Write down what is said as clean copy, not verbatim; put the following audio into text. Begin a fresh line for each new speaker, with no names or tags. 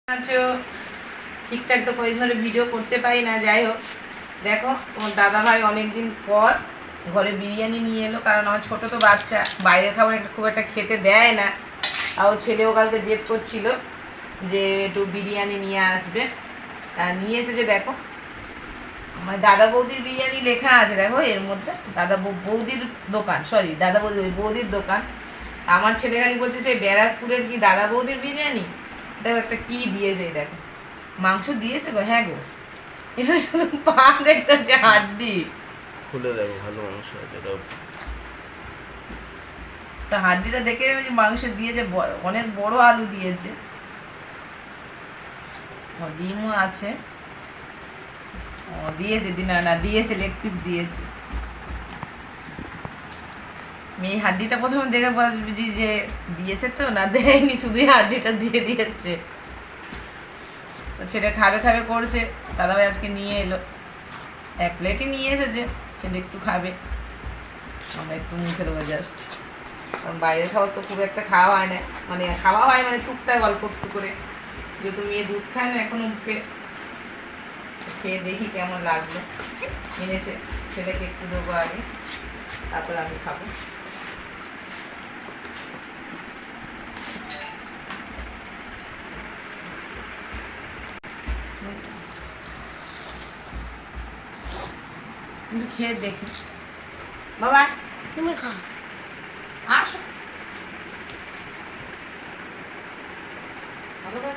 আছো? ঠিকঠাক তো কই ধরে ভিডিও করতে পারি না। যাই হোক, দেখো তোমার দাদা ভাই অনেকদিন পর ঘরে বিরিয়ানি নিয়ে এলো। কারণ আমার ছোট তো বাচ্চা, বাইরের খাবার খুব একটা খেতে দেয় না। আর ও ছেলেও কালকে জেদ করছিল যে একটু বিরিয়ানি নিয়ে আসবে। নিয়ে এসেছে। দেখো আমার দাদা বৌদির বিরিয়ানি লেখা আছে, দেখো এর মধ্যে দাদা বৌদির দোকান, সরি দাদা বৌদি বৌদির দোকান। আমার ছেলে খালি বলছে যে ব্যারাকপুরের কি দাদা বৌদির বিরিয়ানি। দেখো একটা কি দিয়েছে, দেখো মাংস দিয়েছে গো। হ্যাঁ গো, এটা শুধু পা দেখতে হচ্ছে, হাড্ডি
খুলে দেখো, ভালো মাংস আছে এটাও।
তা হাড্ডিটা দেখে মাংস দিয়েছে, অনেক বড় আলু দিয়েছে, ডিমও আছে। দিয়েছে না দিয়েছে, লেগ পিস দিয়েছে। মেয়ে হাড্ডিটা প্রথমে দেখে বুঝি যে দিয়েছে, তো না দেয়নি, শুধুই হাড্ডিটা দিয়ে দিয়েছে। তো ছেলে খাবে খাবে করছে, দাদাভাই আজকে নিয়ে এলো, এক প্লেটই নিয়ে এসেছে। ছেলে একটু খাবে, আমরা একটু মুখে দেবো জাস্ট। কারণ বাইরের খাবার তো খুব একটা খাওয়া হয় না, মানে খাওয়া হয় মানে টুকটাক অল্প একটু করে। যেহেতু মেয়ে দুধ খায় না এখনো মুখে, খেয়ে দেখি কেমন লাগলো। এনেছে, ছেলেকে একটু দেবো আগে, তারপর আমি খাবো। কিন্তু খেয়ে দেখি। বাবা
তুমি খাও।
আসো, ভালো করে